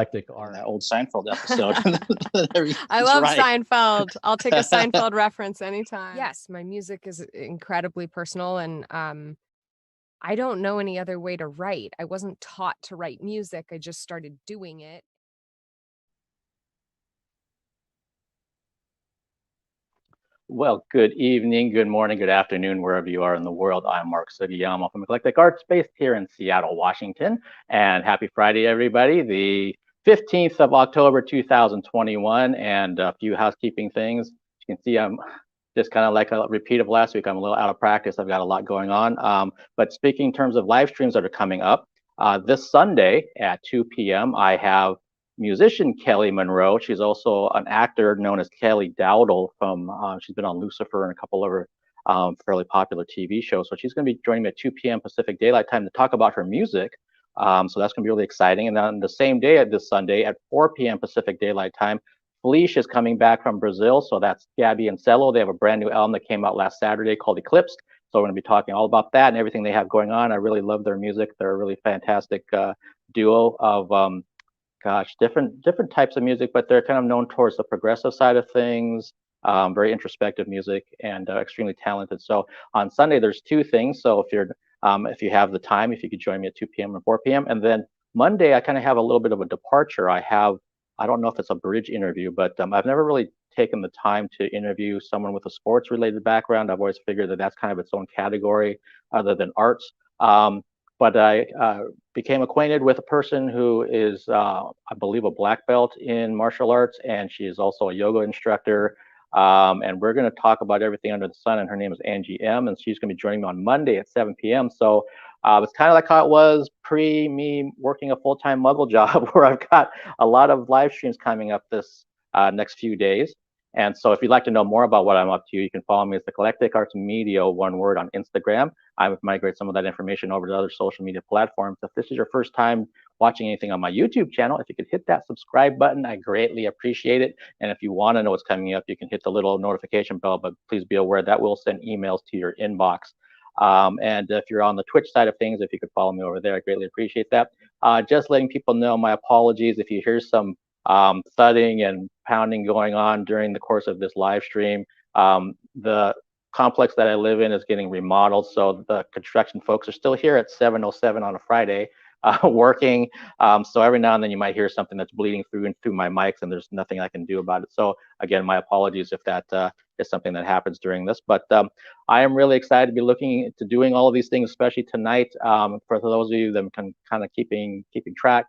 Eclectic Arts. That old Seinfeld episode. I love Seinfeld. I'll take a Seinfeld reference anytime. Yes, my music is incredibly personal, and I don't know any other way to write. I wasn't taught to write music. I just started doing it. Well, good evening, good morning, good afternoon, wherever you are in the world. I'm Mark Sugiyama from Eclectic Arts, based here in Seattle, Washington. And happy Friday, everybody. The 15th of October, 2021, and a few housekeeping things. You can see I'm just kind of like a repeat of last week. I'm a little out of practice. I've got a lot going on. But speaking in terms of live streams that are coming up, this Sunday at 2 p.m., I have musician Kelly Monroe. She's also an actor known as Kelly Dowdle from, she's been on Lucifer and a couple of her fairly popular TV shows. So she's going to be joining me at 2 p.m. Pacific Daylight Time to talk about her music. So that's going to be really exciting. And then the same day at this Sunday at 4 p.m. Pacific Daylight Time, Felice is coming back from Brazil. So that's Gabby and Cello. They have a brand new album that came out last Saturday called Eclipsed. So we're going to be talking all about that and everything they have going on. I really love their music. They're a really fantastic duo of different types of music, but they're kind of known towards the progressive side of things, very introspective music, and extremely talented. So on Sunday, there's two things. So if you have the time, if you could join me at 2 p.m. and 4 p.m. And then Monday, I kind of have a little bit of a departure. I don't know if it's a bridge interview, but I've never really taken the time to interview someone with a sports related background. I've always figured that that's kind of its own category other than arts. But I became acquainted with a person who is, I believe, a black belt in martial arts, and she is also a yoga instructor. And we're going to talk about everything under the sun, and her name is Angie M, and she's going to be joining me on Monday at 7 p.m. So it's kind of like how it was pre me working a full-time Muggle job, where I've got a lot of live streams coming up this next few days. And so if you'd like to know more about what I'm up to, you can follow me as Eclectic Arts Media, one word, on Instagram. I would migrate some of that information over to other social media platforms. If this is your first time watching anything on my YouTube channel, if you could hit that subscribe button, I greatly appreciate it. And if you want to know what's coming up, you can hit the little notification bell, but please be aware that will send emails to your inbox. And if you're on the Twitch side of things, if you could follow me over there, I greatly appreciate that. Just letting people know, my apologies if you hear some thudding and pounding going on during the course of this live stream. The complex that I live in is getting remodeled, so the construction folks are still here at 7:07 on a Friday working. So every now and then you might hear something that's bleeding through my mics, and there's nothing I can do about it. So again, my apologies if that is something that happens during this. But I am really excited to be looking into doing all of these things, especially tonight. For those of you that can kind of keeping track.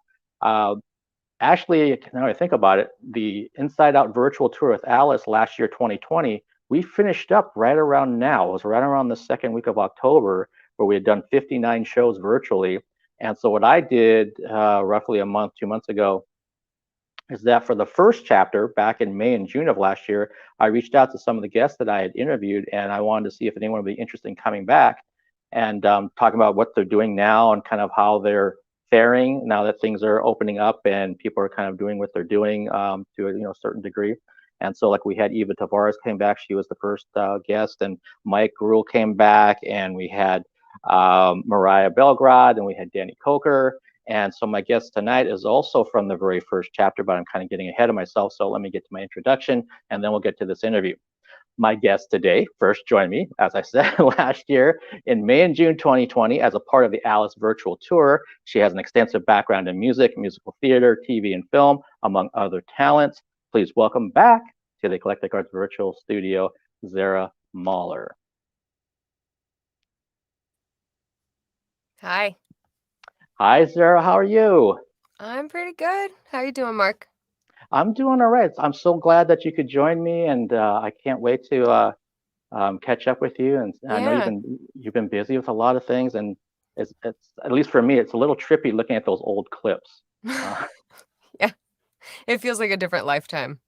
Actually, now I think about it, the Inside Out virtual tour with Alice last year, 2020, we finished up right around now. It was right around the second week of October, where we had done 59 shows virtually. And so what I did roughly a month, 2 months ago, is that for the first chapter back in May and June of last year, I reached out to some of the guests that I had interviewed, and I wanted to see if anyone would be interested in coming back and talking about what they're doing now and kind of how they're faring now that things are opening up and people are kind of doing what they're doing to a certain degree. And so like we had Eva Tavares came back, she was the first guest, and Mike Gruhl came back, and we had Mariah Belgrad, and we had Danny Coker. And so my guest tonight is also from the very first chapter, but I'm kind of getting ahead of myself. So let me get to my introduction, and then we'll get to this interview. My guest today first joined me, as I said, last year in May and June 2020 as a part of the Alice virtual tour. She has an extensive background in music, musical theater, TV, and film, among other talents. Please welcome back to the Eclectic Arts Virtual Studio, Zarah Mahler. Hi. Hi, Zarah. How are you? I'm pretty good. How are you doing, Mark? I'm doing all right. I'm so glad that you could join me, and I can't wait to catch up with you. And I know you've been busy with a lot of things, and it's at least for me, it's a little trippy looking at those old clips. Yeah, it feels like a different lifetime.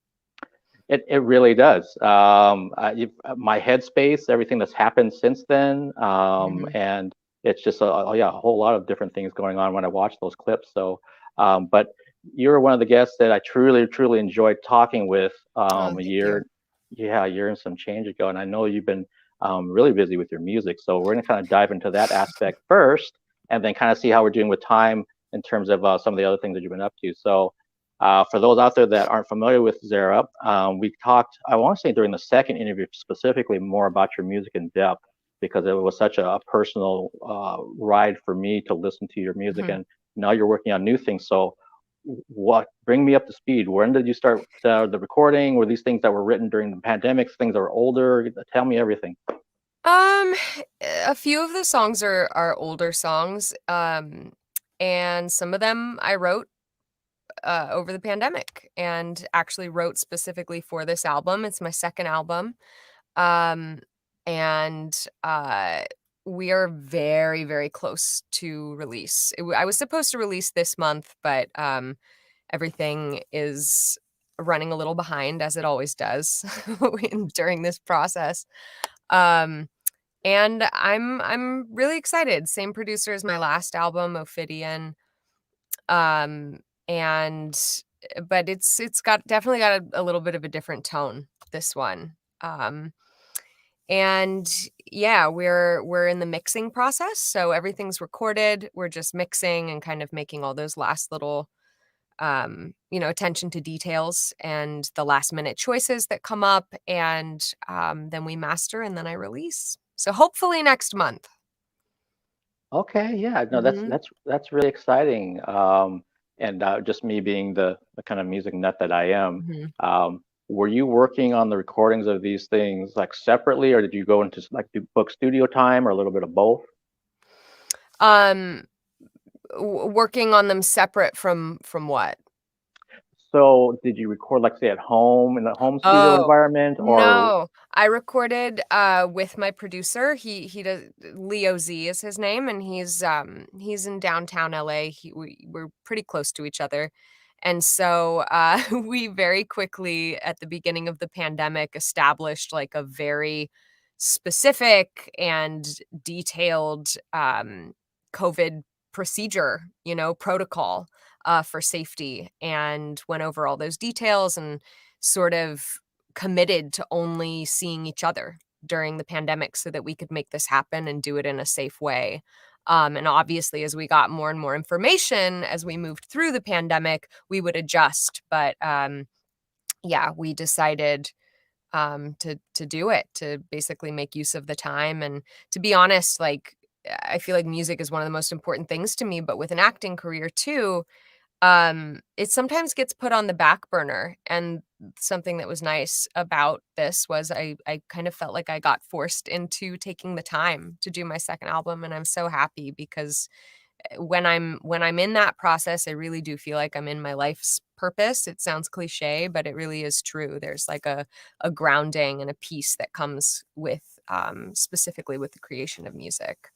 It really does. My headspace, everything that's happened since then, and it's just a whole lot of different things going on when I watch those clips. So, but you're one of the guests that I truly enjoyed talking with a year and some change ago, and I know you've been really busy with your music. So we're gonna kind of dive into that aspect first, and then kind of see how we're doing with time in terms of some of the other things that you've been up to. So For those out there that aren't familiar with Zarah, we talked, I want to say during the second interview specifically, more about your music in depth, because it was such a personal ride for me to listen to your music. And now you're working on new things. So bring me up to speed. When did you start the recording? Were these things that were written during the pandemic, things that were older? Tell me everything. A few of the songs are older songs, and some of them I wrote over the pandemic, and actually wrote specifically for this album. It's my second album, and we are very, very close to release. I was supposed to release this month, but everything is running a little behind, as it always does during this process. And I'm really excited. Same producer as my last album, Ophidian. And but it's definitely got a little bit of a different tone, this one. And yeah, we're in the mixing process, so everything's recorded. We're just mixing and kind of making all those last little attention to details and the last minute choices that come up, and then we master and then I release. So hopefully next month. Okay, yeah, no, that's really exciting. And just me being the kind of music nut that I am, were you working on the recordings of these things like separately, or did you go into like book studio time, or a little bit of both? Working on them separate from what? So did you record, like, say, at home in the home studio environment, or? No, I recorded with my producer. He does, Leo Z is his name, and he's in downtown LA. We're pretty close to each other. And so we very quickly at the beginning of the pandemic established like a very specific and detailed COVID procedure, protocol for safety, and went over all those details and sort of committed to only seeing each other during the pandemic so that we could make this happen and do it in a safe way. And obviously, as we got more and more information as we moved through the pandemic, we would adjust. But yeah, we decided to do it, to basically make use of the time. And to be honest, like, I feel like music is one of the most important things to me, but with an acting career too, it sometimes gets put on the back burner. And something that was nice about this was I kind of felt like I got forced into taking the time to do my second album, and I'm so happy because when I'm in that process, I really do feel like I'm in my life's purpose. It sounds cliche, but it really is true. There's like a grounding and a peace that comes with specifically with the creation of music.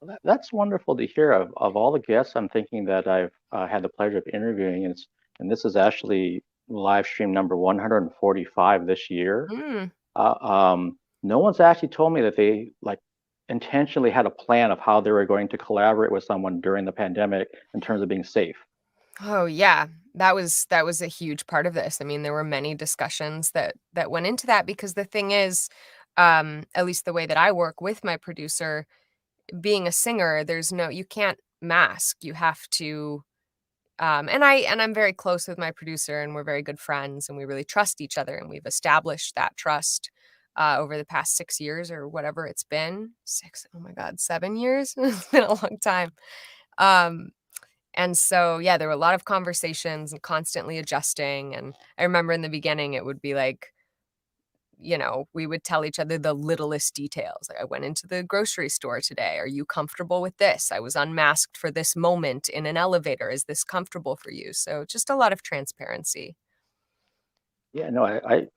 Well, that's wonderful to hear. Of all the guests I'm thinking that I've had the pleasure of interviewing, and this is actually live stream number 145 this year. No one's actually told me that they like intentionally had a plan of how they were going to collaborate with someone during the pandemic in terms of being safe. Oh yeah, that was a huge part of this. I mean, there were many discussions that went into that, because the thing is, at least the way that I work with my producer, being a singer, you can't mask. You have to, and I'm very close with my producer, and we're very good friends, and we really trust each other, and we've established that trust over the past 6 years or whatever it's been. 6, oh my God, 7 years. It's been a long time. And so, yeah, there were a lot of conversations and constantly adjusting. And I remember in the beginning, it would be like, we would tell each other the littlest details. Like, I went into the grocery store today. Are you comfortable with this? I was unmasked for this moment in an elevator. Is this comfortable for you? So just a lot of transparency. Yeah, no,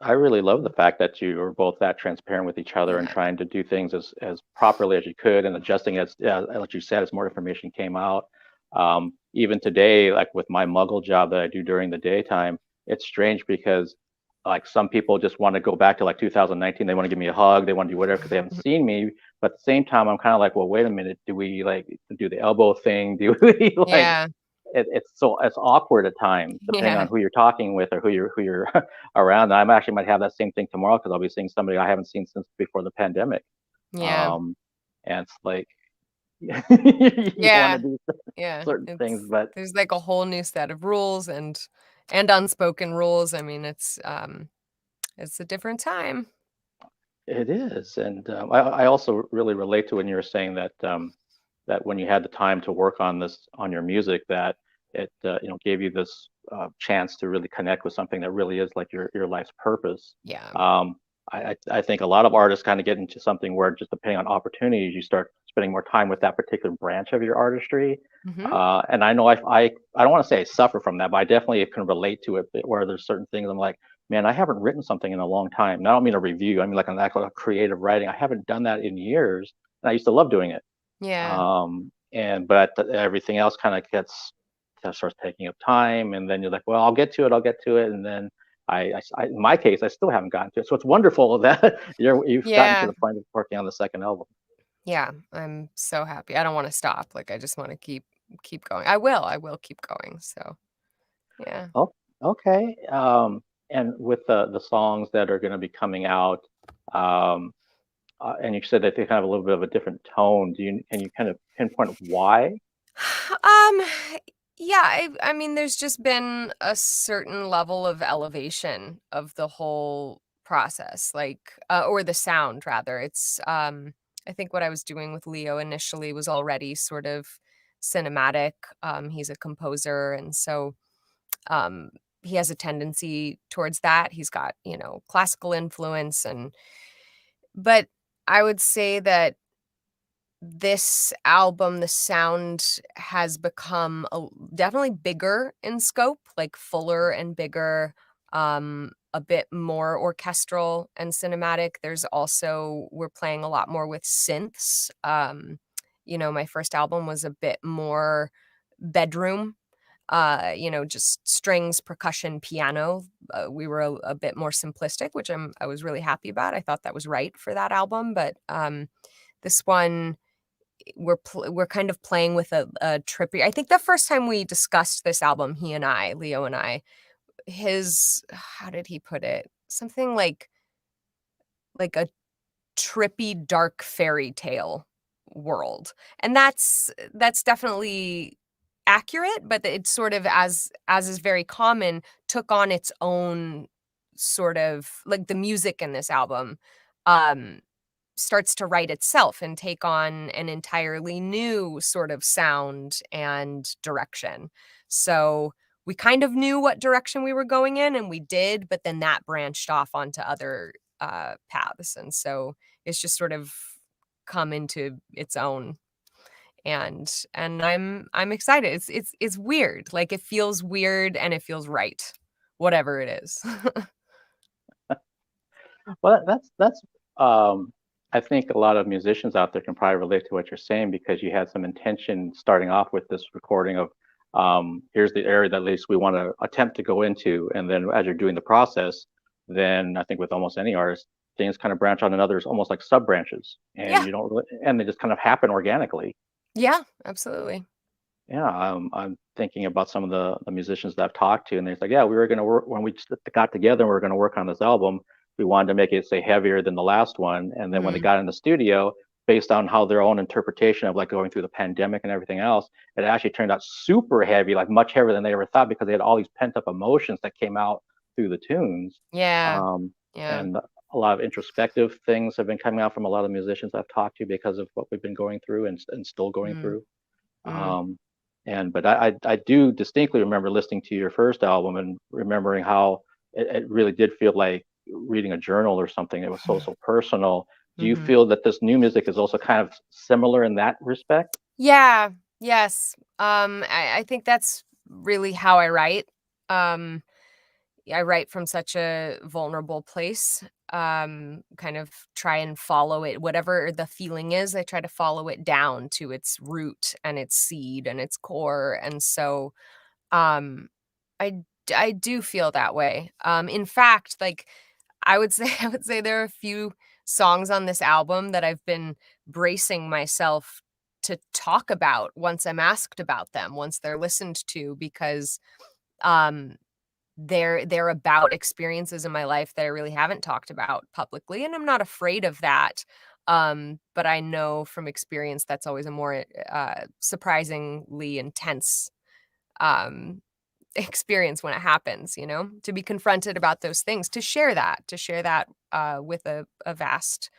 I really love the fact that you were both that transparent with each other and trying to do things as properly as you could, and adjusting as like you said, as more information came out. Even today, like with my muggle job that I do during the daytime, it's strange because like some people just want to go back to like 2019. They want to give me a hug. They want to do whatever because they haven't seen me. But at the same time, I'm kind of like, well, wait a minute. Do we like do the elbow thing? Do we like? It's awkward at times depending on who you're talking with or who you're around. I actually might have that same thing tomorrow because I'll be seeing somebody I haven't seen since before the pandemic. And it's like you want to Yeah. do Yeah. certain things, but There's like a whole new set of rules and unspoken rules. I mean, it's a different time. it is. And I also really relate to when you were saying that that when you had the time to work on this on your music, that it gave you this chance to really connect with something that really is like your life's purpose. Yeah. I think a lot of artists kind of get into something where just depending on opportunities, you start spending more time with that particular branch of your artistry. Hmm. And I know I don't want to say I suffer from that, but I definitely can relate to it where there's certain things I'm like, man, I haven't written something in a long time. And I don't mean a review. I mean like an actual creative writing. I haven't done that in years, and I used to love doing it. Yeah. And but everything else kind of starts taking up time, and then you're like, well, I'll get to it, and then in my case, I still haven't gotten to it. So it's wonderful that you've gotten to Yeah. the point of working on the second album. Yeah. I'm so happy. I don't want to stop. Like, I just want to keep going. I will keep going. So yeah. Oh, okay. And with the songs that are going to be coming out, um, and you said that they have a little bit of a different tone. Can you kind of pinpoint why? Um, yeah, I mean, there's just been a certain level of elevation of the whole process, like, or the sound rather. I think what I was doing with Leo initially was already sort of cinematic. He's a composer, and so um, he has a tendency towards that. He's got, classical influence, but I would say that this album, the sound has become definitely bigger in scope, like fuller and bigger, a bit more orchestral and cinematic. There's also, we're playing a lot more with synths. My first album was a bit more bedroom, just strings, percussion, piano. We were a bit more simplistic, which I was really happy about. I thought that was right for that album, but this one we're kind of playing with a trippy. I think the first time we discussed this album, Leo and I, his how did he put it? Something like a trippy dark fairy tale world. And that's definitely accurate, but it sort of, as is very common, took on its own sort of, like, the music in this album um starts to write itself and take on an entirely new sort of sound and direction. So we kind of knew what direction we were going in, and we did, but then that branched off onto other paths. And so it's just sort of come into its own. And I'm excited. It's weird. Like, it feels weird and it feels right. Whatever it is. Well, that's um, I think a lot of musicians out there can probably relate to what you're saying because you had some intention starting off with this recording of here's the area that at least we want to attempt to go into, and then as you're doing the process, then I think with almost any artist, things kind of branch on another, almost like sub branches, and Yeah. you don't really, and they just kind of happen organically. Yeah, absolutely. Yeah, I'm thinking about some of the musicians that I've talked to, and they're like, yeah, we were going to work when we just got together and we were going to work on this album. We wanted to make it say heavier than the last one, and then when they Mm. got in the studio, based on how their own interpretation of like going through the pandemic and everything else, it actually turned out super heavy, like much heavier than they ever thought because they had all these pent up emotions that came out through the tunes. Yeah. Um, Yeah. and a lot of introspective things have been coming out from a lot of musicians I've talked to because of what we've been going through and still going Mm. through. Mm. Um, but I do distinctly remember listening to your first album and remembering how it really did feel like reading a journal or something. It was so personal. Do you Mhm. feel that this new music is also kind of similar in that respect? Yeah. Yes. I think that's really how I write. Um, I write from such a vulnerable place. Kind of try and follow it, whatever the feeling is, I try to follow it down to its root and its seed and its core. And so, um, I do feel that way. In fact, like, I would say I would say there are a few songs on this album that I've been bracing myself to talk about once I'm asked about them, once they're listened to, because um they're about experiences in my life that I really haven't talked about publicly, and I'm not afraid of that. But I know from experience that's always a more surprisingly intense experience when it happens, to be confronted about those things, to share that with a vast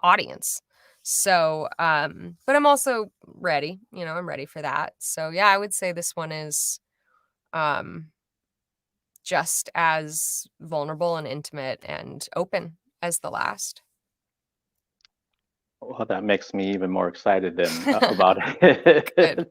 audience. So, but I'm also ready, I'm ready for that. So yeah, I would say this one is um just as vulnerable and intimate and open as the last. Well, that makes me even more excited than about it. Good.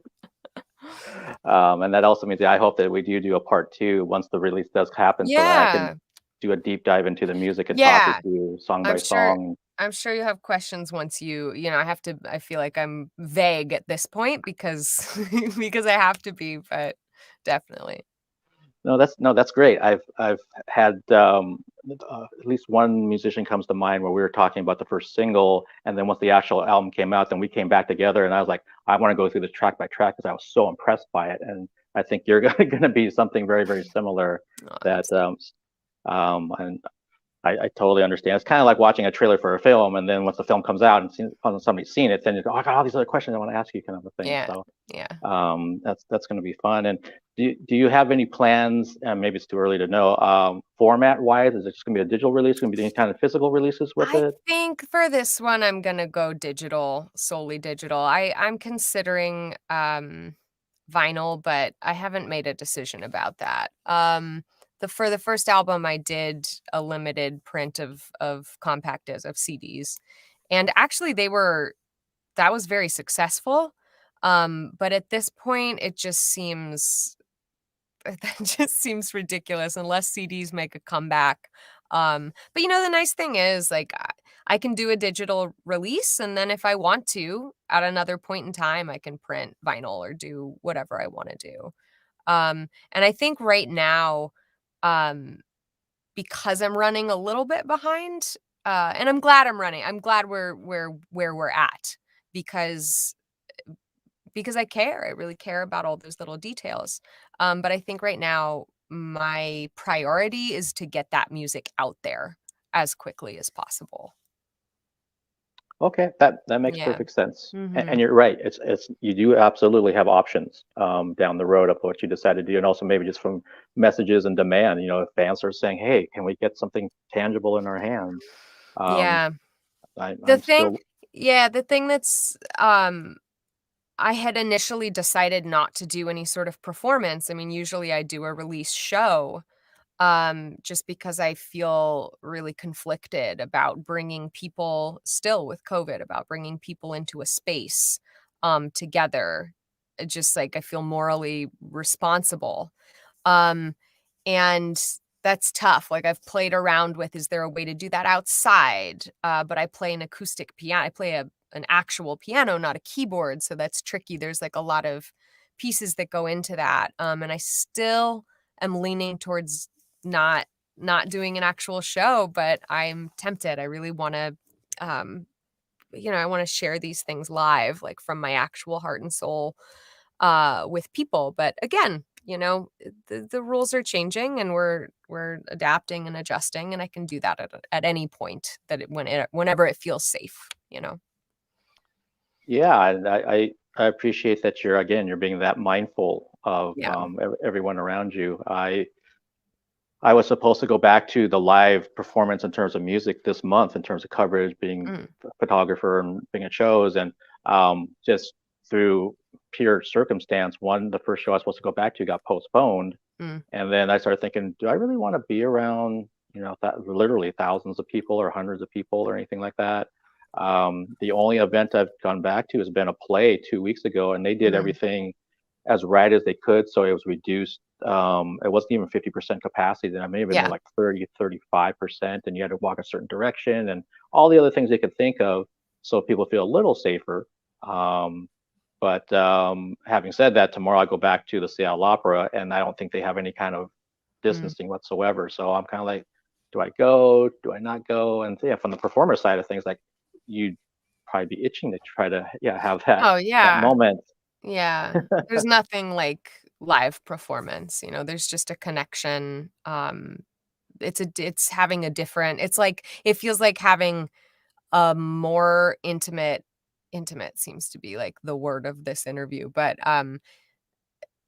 And that also means I hope that we do a part 2 once the release does happen, so that I can Yeah. do a deep dive into the music and talk with Yeah. you song I'm by sure song. I'm sure you have questions once I feel like I'm vague at this point because because I have to be, but definitely. No, that's great. I've had at least one musician comes to mind where we were talking about the first single, and then once the actual album came out, then we came back together, and I was like, I want to go through the track by track because I was so impressed by it, and I think you're going to be something very, very similar. Oh, That and I totally understand. It's kind of like watching a trailer for a film, and then once the film comes out and somebody's seen it, then you go, oh, I got all these other questions I want to ask you, kind of a thing. yeah. So Yeah. that's going to be fun. And do you have any plans? And maybe it's too early to know. Format wise, is it just going to be a digital release? Going to be any kind of physical releases with I it? think for this one I'm gonna go digital, solely digital. I'm considering vinyl, but I haven't made a decision about that. For the first album I did a limited print of compact discs, of CDs. And actually that was very successful. But at this point it just seems that just seems ridiculous unless CDs make a comeback. But the nice thing is, like, I can do a digital release, and then if I want to, at another point in time, I can print vinyl or do whatever I want to do. And I think right now, um, because I'm running a little bit behind, and I'm glad I'm running. I'm glad we're where we're at because I care. I really care about all those little details. But I think right now my priority is to get that music out there as quickly as possible. Okay, that makes Yeah. perfect sense. And Mhm. you're right. It's you do absolutely have options down the road of what you decide to do, and also maybe just from messages and demand. If fans are saying, "Hey, can we get something tangible in our hands?" Um, Yeah. The I'm thing still yeah, the thing that's I had initially decided not to do any sort of performance. I mean, usually I do a release show, just because I feel really conflicted about bringing people, still with COVID, about bringing people into a space together. Just like I feel morally responsible. Um, and that's tough. Like, I've played around with, is there a way to do that outside? But I play an acoustic piano. I play an actual piano, not a keyboard. So that's tricky. There's like a lot of pieces that go into that. And I still am leaning towards not doing an actual show, but I'm tempted. I really want to, um, I want to share these things live, like from my actual heart and soul, with people. But again, the rules are changing, and we're adapting and adjusting, and I can do that at any point whenever it feels safe. Yeah, and I appreciate that you're being that mindful of Yeah. everyone around you. I was supposed to go back to the live performance in terms of music this month, in terms of coverage, being Mm, a photographer and being at shows, and just through pure circumstance, the first show I was supposed to go back to got postponed, mm, and then I started thinking, do I really want to be around, literally thousands of people or hundreds of people or anything like that? The only event I've gone back to has been a play 2 weeks ago, and they did mm. everything as right as they could. So it was reduced. It wasn't even 50% capacity. Then I may have been more Yeah. like 30, 35%, and you had to walk a certain direction and all the other things they could think of so people feel a little safer. But having said that, tomorrow I go back to the Seattle Opera, and I don't think they have any kind of Mm. distancing whatsoever. So I'm kind of like, do I go? Do I not go? And yeah, from the performer side of things, like you'd probably be itching to try to have that Oh, that yeah. moment. Yeah. There's nothing like live performance, there's just a connection. It's having a different, it's like, it feels like having a more intimate seems to be like the word of this interview, but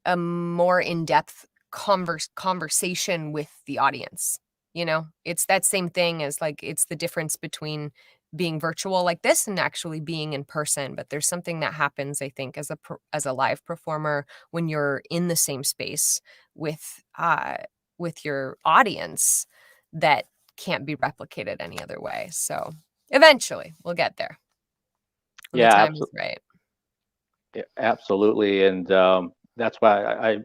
a more in-depth conversation with the audience. You know, it's that same thing as like, it's the difference between being virtual like this and actually being in person. But there's something that happens, I think, as a live performer when you're in the same space with your audience that can't be replicated any other way. So eventually we'll get there when the Yeah, time is absolutely. right. Yeah, absolutely. And that's why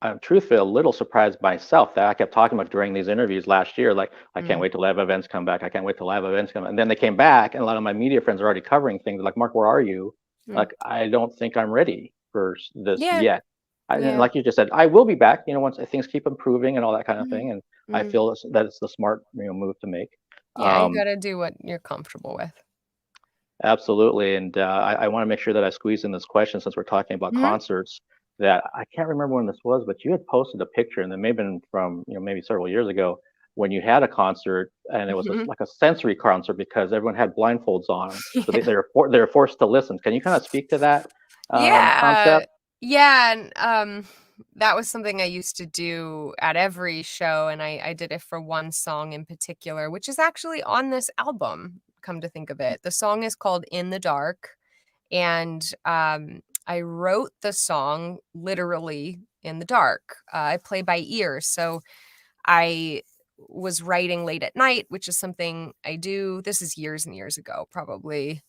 I'm truthfully a little surprised myself that I kept talking about during these interviews last year, like, I can't wait till live events come back. I can't wait till live events come. And then they came back, and a lot of my media friends are already covering things. Like, Mark, where are you? Like, I don't think I'm ready for this Yeah. yet. And Yeah. like you just said, I will be back, once things keep improving and all that kind of thing. And I feel that it's the smart, move to make. Yeah, you gotta do what you're comfortable with. Absolutely. And I want to make sure that I squeeze in this question since we're talking about concerts. That I can't remember when this was, but you had posted a picture, and it may have been from, maybe several years ago, when you had a concert, and it was like a sensory concert because everyone had blindfolds on, so they were forced to listen. Can you kind of speak to that Yeah. concept? Yeah, and that was something I used to do at every show, and I did it for one song in particular, which is actually on this album, come to think of it. The song is called In the Dark, and I wrote the song literally in the dark. I play by ear, so I was writing late at night, which is something I do. This is years and years ago, probably,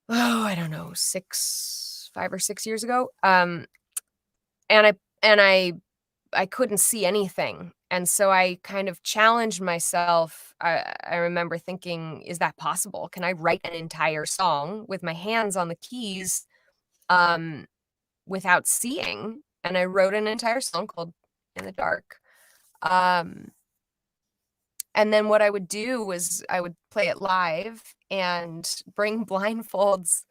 I don't know, 5 or 6 years ago. And I couldn't see anything. And so I kind of challenged myself. I remember thinking, is that possible? Can I write an entire song with my hands on the keys um, without seeing? And I wrote an entire song called In the Dark. And then what I would do was I would play it live and bring blindfolds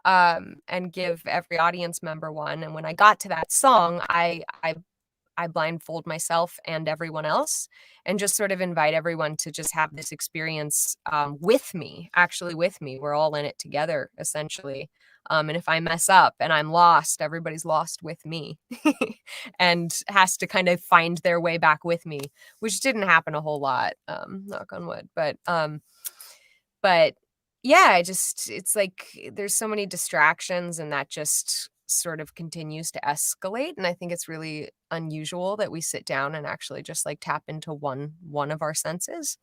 and give every audience member one. And when I got to that song, I blindfold myself and everyone else, and just sort of invite everyone to just have this experience with me, actually with me. We're all in it together, essentially. And if I mess up and I'm lost, everybody's lost with me and has to kind of find their way back with me, which didn't happen a whole lot, knock on wood. But yeah, it's like there's so many distractions, and that just sort of continues to escalate. And I think it's really unusual that we sit down and actually just like tap into one of our senses.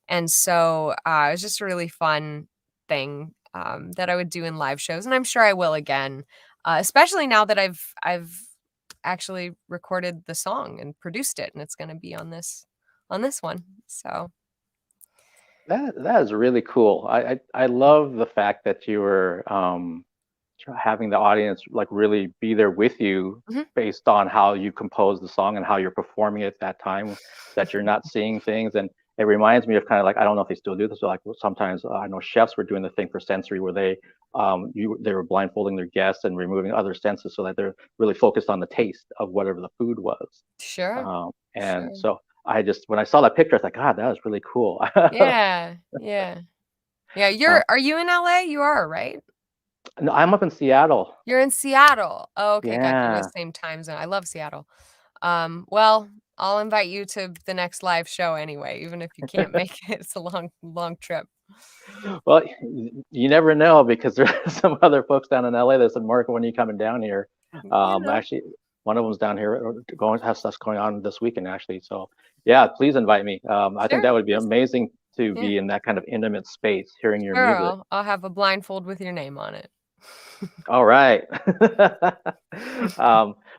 And so it was just a really fun thing that I would do in live shows, and I'm sure I will again, especially now that I've actually recorded the song and produced it, and it's going to be on this one. So That is really cool. I love the fact that you were having the audience like really be there with you based on how you compose the song and how you're performing it at that time, that you're not seeing things. And it reminds me of kind of like, I don't know if they still do this, but like sometimes I know chefs were doing the thing for sensory where they were blindfolding their guests and removing other senses so that they're really focused on the taste of whatever the food was. sure. And so I just, when I saw that picture, I was like, God, that was really cool. Yeah. Are you in LA? You are, right? No, I'm up in Seattle. You're in Seattle. Oh, okay, gotcha. We're the Yeah. same time zone. I love Seattle. Well, I'll invite you to the next live show anyway, even if you can't make it. It's a long trip. Well, you never know because there's some other folks down in LA that said, Mark, when are you coming down here? Actually, one of them's down here has stuff going on this weekend, actually. So yeah, please invite me. I think that would be amazing to be in that kind of intimate space, hearing your music. I'll have a blindfold with your name on it. All right.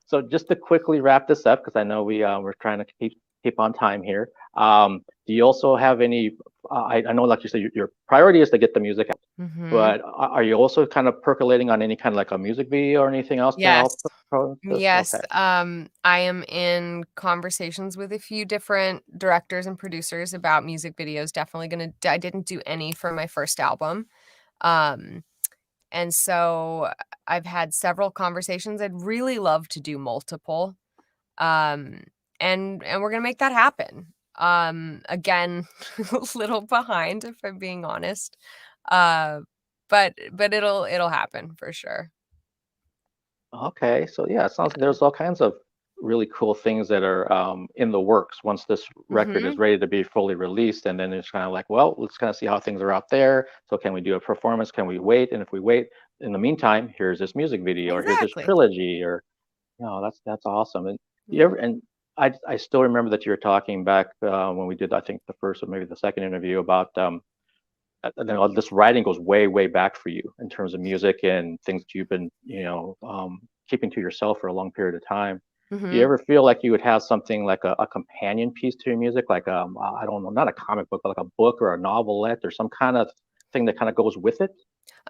So just to quickly wrap this up, because I know we're trying to keep on time here. Do you also have any? I know, like you said, your priority is to get the music out, but are you also kind of percolating on any kind of like a music video or anything else to help? Yes. Okay. I am in conversations with a few different directors and producers about music videos. Definitely I didn't do any for my first album. And so I've had several conversations. I'd really love to do multiple. And we're gonna make that happen. Again, a little behind if I'm being honest. But it'll happen for sure. Okay, so yeah, it sounds like there's all kinds of really cool things that are in the works once this record is ready to be fully released, and then it's kind of like, well, let's kind of see how things are out there. So can we do a performance? Can we wait? And if we wait, in the meantime, here's this music video, or here's this trilogy, or that's awesome. And you ever and I still remember that you were talking back when we did, I think, the first or maybe the second interview about this writing goes way, way back for you in terms of music and things that you've been, keeping to yourself for a long period of time. Do you ever feel like you would have something like a companion piece to your music, like I don't know, not a comic book, but like a book or a novelette or some kind of thing that kind of goes with it?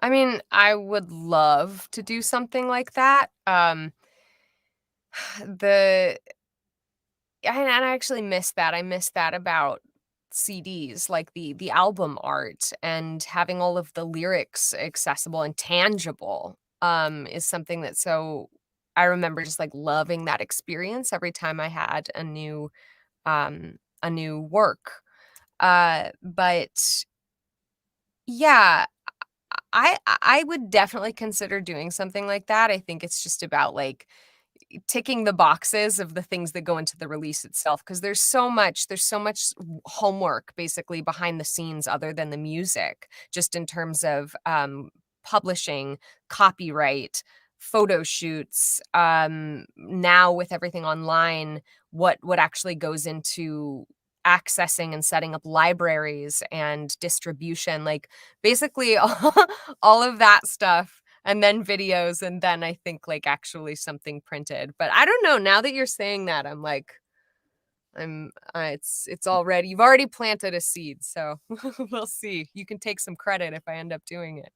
I mean, I would love to do something like that. The and I actually miss that. I miss that about CDs, like the album art and having all of the lyrics accessible and tangible, is something that so I remember just, like, loving that experience every time I had a new work. But yeah, I would definitely consider doing something like that. I think it's just about, like, ticking the boxes of the things that go into the release itself because there's so much homework basically behind the scenes other than the music, just in terms of publishing, copyright, photo shoots, now with everything online, what actually goes into accessing and setting up libraries and distribution, like basically all of that stuff, and then videos, and then I think, like, actually something printed. But I don't know, now that you're saying that, I'm like, it's already you've already planted a seed, so we'll see. You can take some credit if I end up doing it.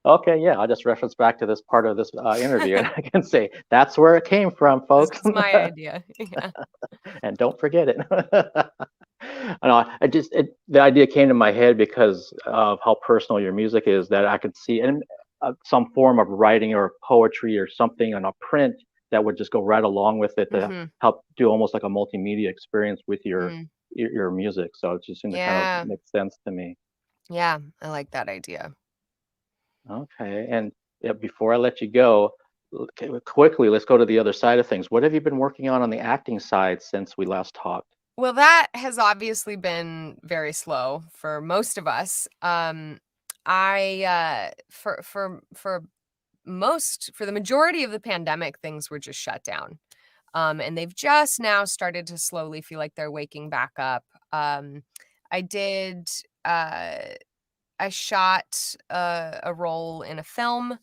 Okay, yeah, I'll just reference back to this part of this interview, and I can say that's where it came from, This folks. is my idea. Yeah. And don't forget it. I know. The idea came to my head because of how personal your music is. That I could see in some form of writing or poetry or something on a print that would just go right along with it to help do almost like a multimedia experience with your music. So it just seemed to kind of Yeah. make sense to me. Yeah, I like that idea. Okay, and yeah, before I let you go, okay, quickly, let's go to the other side of things. What have you been working on the acting side since we last talked? Well, that has obviously been very slow for most of us. I for the majority of the pandemic, things were just shut down. And they've just now started to slowly feel like they're waking back up. I did uh I shot a role in a film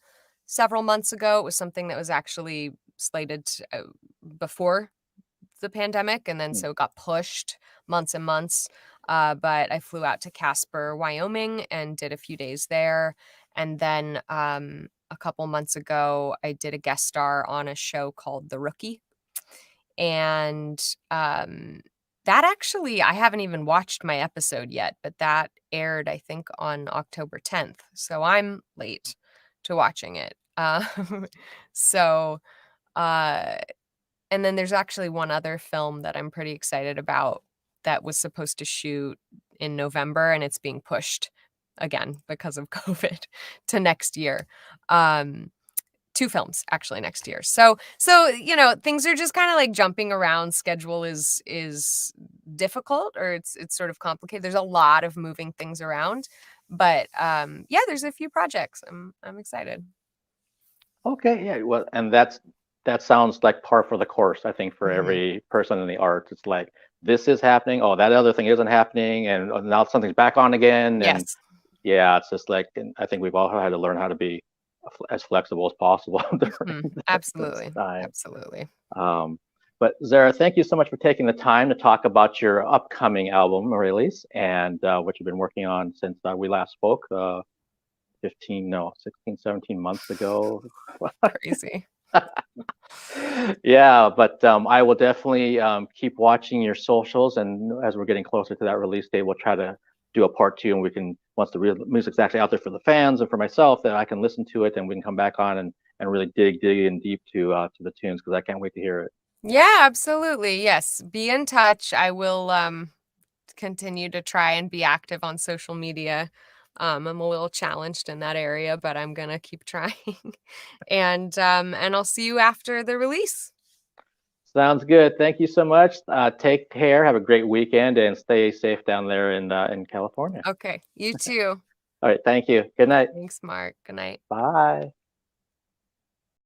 several months ago. It was something that was actually slated before the pandemic, and then Hmm. so it got pushed months and months. But I flew out to Casper, Wyoming, and did a few days there. And then a couple months ago, I did a guest star on a show called The Rookie. And that actually, I haven't even watched my episode yet, but that aired, I think, on October 10th. So I'm late to watching it. So, uh, and then there's actually one other film that I'm pretty excited about that was supposed to shoot in November, and it's being pushed again because of COVID to next year. Um, 2 films actually next year. So, things are just kinda, like, jumping around. Schedule is difficult, or it's sort of complicated. There's a lot of moving things around, but, yeah, there's a few projects. I'm excited. Okay, yeah, well, and that sounds like par for the course, I think, for Mhm. every person in the arts. It's like this is happening. Oh, that other thing isn't happening, and now something's back on again. And Yes. yeah, it's just like, and I think we've all had to learn how to be as flexible as possible during Mhm. this Absolutely. time. Absolutely. Um, but Zara, thank you so much for taking the time to talk about your upcoming album release and what you've been working on since we last spoke 15, no, 16, 17 months ago. Crazy. Yeah, but I will definitely keep watching your socials, and as we're getting closer to that release date, we'll try to do a part two, and we can, once the real music's actually out there for the fans and for myself, that I can listen to it, and we can come back on and really dig in deep to the tunes because I can't wait to hear it. Yeah, absolutely. Yes. Be in touch. I will continue to try and be active on social media. I'm a little challenged in that area, but I'm gonna keep trying. And I'll see you after the release. Sounds good. Thank you so much. Take care. Have a great weekend and stay safe down there in California. Okay. You too. All right. Thank you. Good night. Thanks, Mark. Good night. Bye.